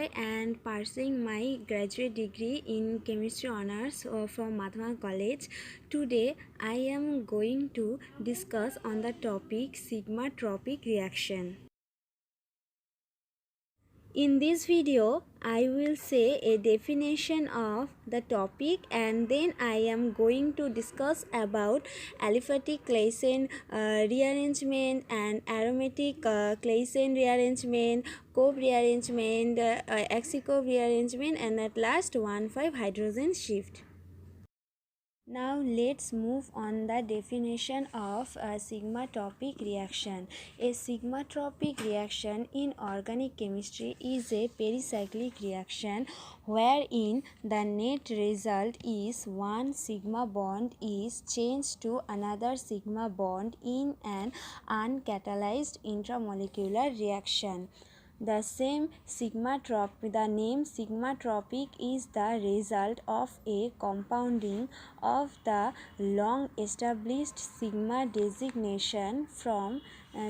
Roy and pursuing my graduate degree in chemistry honors from Mathabhanga College. Today I am going to discuss on the topic Sigmatropic reaction. In this video, I will say a definition of the topic and then I am going to discuss about aliphatic CLAISEN rearrangement and aromatic CLAISEN rearrangement, Cope rearrangement, Axicope rearrangement, and at last 1,5 hydrogen shift. Now let's move on the definition of a sigmatropic reaction. A sigmatropic reaction in organic chemistry is a pericyclic reaction wherein the net result is one sigma bond is changed to another sigma bond in an uncatalyzed intramolecular reaction. The name sigmatropic is the result of a compounding of the long established sigma designation from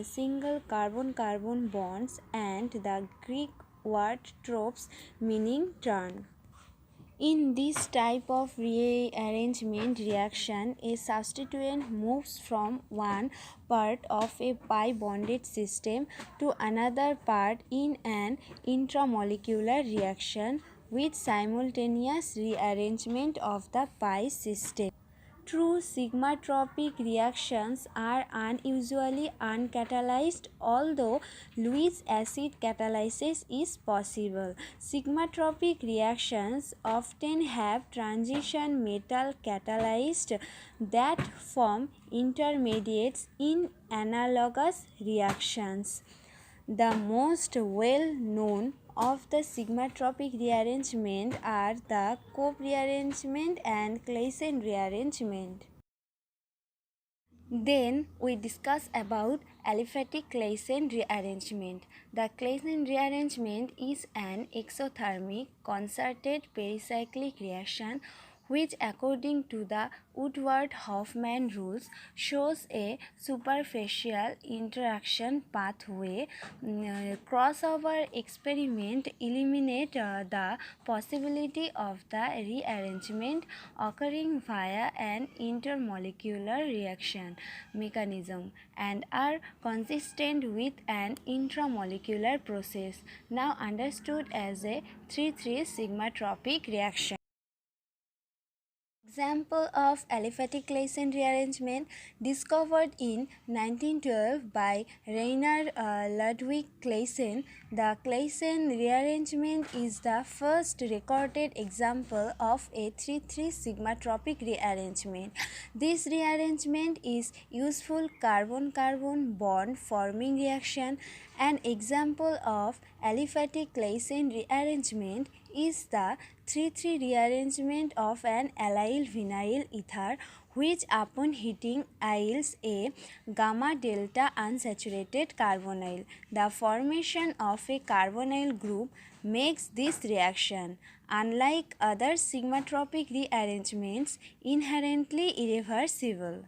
single carbon-carbon bonds and the Greek word tropes meaning turn. In this type of rearrangement reaction, a substituent moves from one part of a pi-bonded system to another part in an intramolecular reaction with simultaneous rearrangement of the pi system. True sigmatropic reactions are unusually uncatalyzed, although Lewis acid catalysis is possible. Sigmatropic reactions often have transition metal catalyzed that form intermediates in analogous reactions. The most well-known of the sigmatropic rearrangement are the Cope rearrangement and CLAISEN rearrangement. Then we discuss about aliphatic CLAISEN rearrangement. The CLAISEN rearrangement is an exothermic concerted pericyclic reaction which according to the Woodward-Hoffmann rules shows a superficial interaction pathway. Crossover experiment eliminate the possibility of the rearrangement occurring via an intermolecular reaction mechanism and are consistent with an intramolecular process, now understood as a 3,3 sigmatropic reaction. Example of aliphatic CLAISEN rearrangement discovered in 1912 by Rainer Ludwig CLAISEN. The CLAISEN rearrangement is the first recorded example of a 3,3 sigmatropic rearrangement. This rearrangement is useful carbon-carbon bond forming reaction. An example of aliphatic CLAISEN rearrangement is the 3,3 rearrangement of an allyl vinyl ether which upon heating yields a gamma delta unsaturated carbonyl. The formation of a carbonyl group makes this reaction, unlike other sigmatropic rearrangements, inherently irreversible.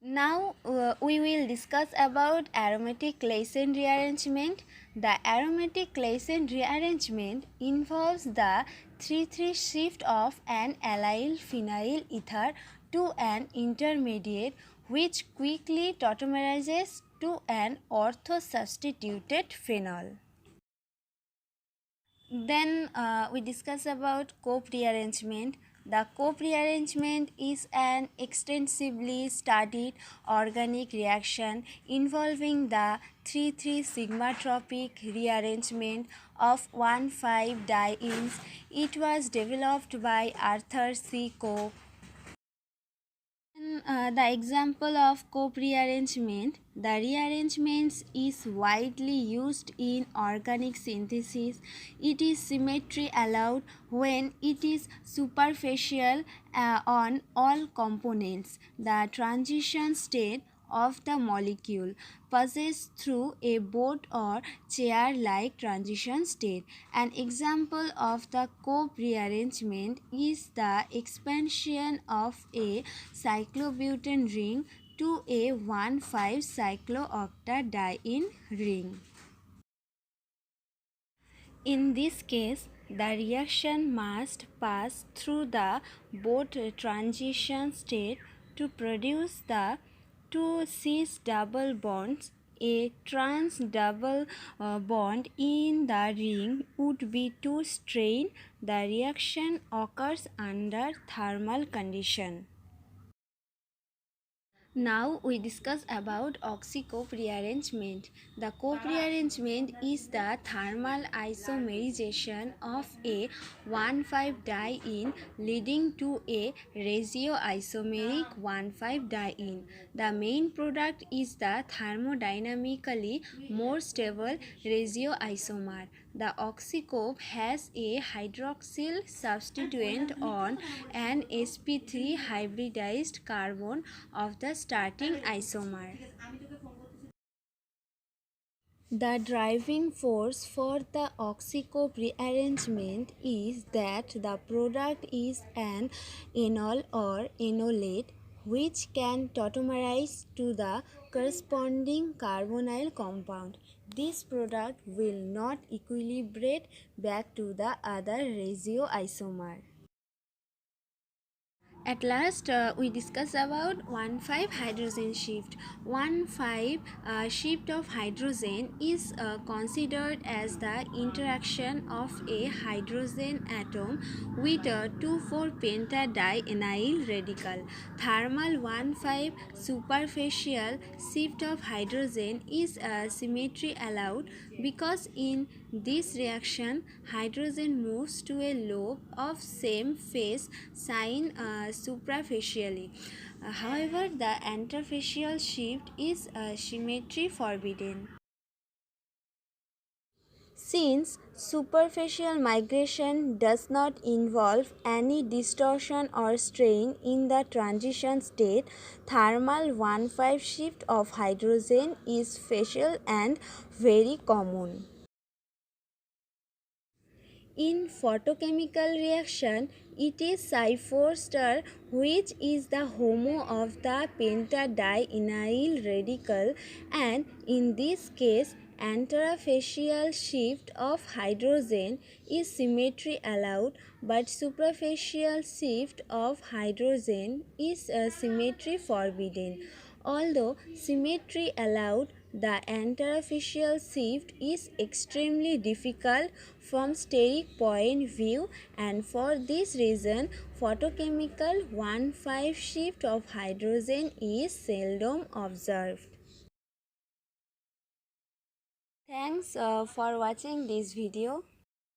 Now we will discuss about aromatic CLAISEN rearrangement. The aromatic CLAISEN rearrangement involves the 3,3 shift of an allyl phenyl ether to an intermediate which quickly tautomerizes to an ortho-substituted phenol. Then we discuss about Cope rearrangement. The Cope rearrangement is an extensively studied organic reaction involving the 3,3 sigmatropic rearrangement of 1,5-dienes. It was developed by Arthur C. Cope. The example of Cope rearrangement. The rearrangement is widely used in organic synthesis. It is symmetry allowed when it is superficial on all components. The transition state of the molecule passes through a boat or chair-like transition state. An example of the Cope rearrangement is the expansion of a cyclobutane ring to a 1,5 cyclooctadiene ring. In this case, the reaction must pass through the both transition state to produce the two cis double bonds. A trans double bond in the ring would be too strained. The reaction occurs under thermal condition. Now we discuss about oxy-cope rearrangement. The cope rearrangement is the thermal isomerization of a 1,5-diene leading to a regioisomeric 1,5-diene. The main product is the thermodynamically more stable regioisomer. The oxy-cope has a hydroxyl substituent on an sp3 hybridized carbon of the starting isomer. The driving force for the oxy-cope rearrangement is that the product is an enol or enolate which can tautomerize to the corresponding carbonyl compound. This product will not equilibrate back to the other regioisomer. At last, we discuss about 1,5 hydrogen shift. 1,5 shift of hydrogen is considered as the interaction of a hydrogen atom with a 2,4 pentadienyl radical. Thermal 1,5 superficial shift of hydrogen is symmetry allowed because in this reaction hydrogen moves to a lobe of same phase sign suprafacially. However, the interfacial shift is symmetry forbidden. Since superfacial migration does not involve any distortion or strain in the transition state, thermal 1,5 shift of hydrogen is facial and very common. In photochemical reaction, it is Psi4 which is the HOMO of the pentadienyl radical, and in this case interfacial shift of hydrogen is symmetry allowed, but superfacial shift of hydrogen is symmetry forbidden. Although symmetry allowed, the interfacial shift is extremely difficult from steric point view, and for this reason photochemical 1,5 shift of hydrogen is seldom observed. Thanks for watching this video.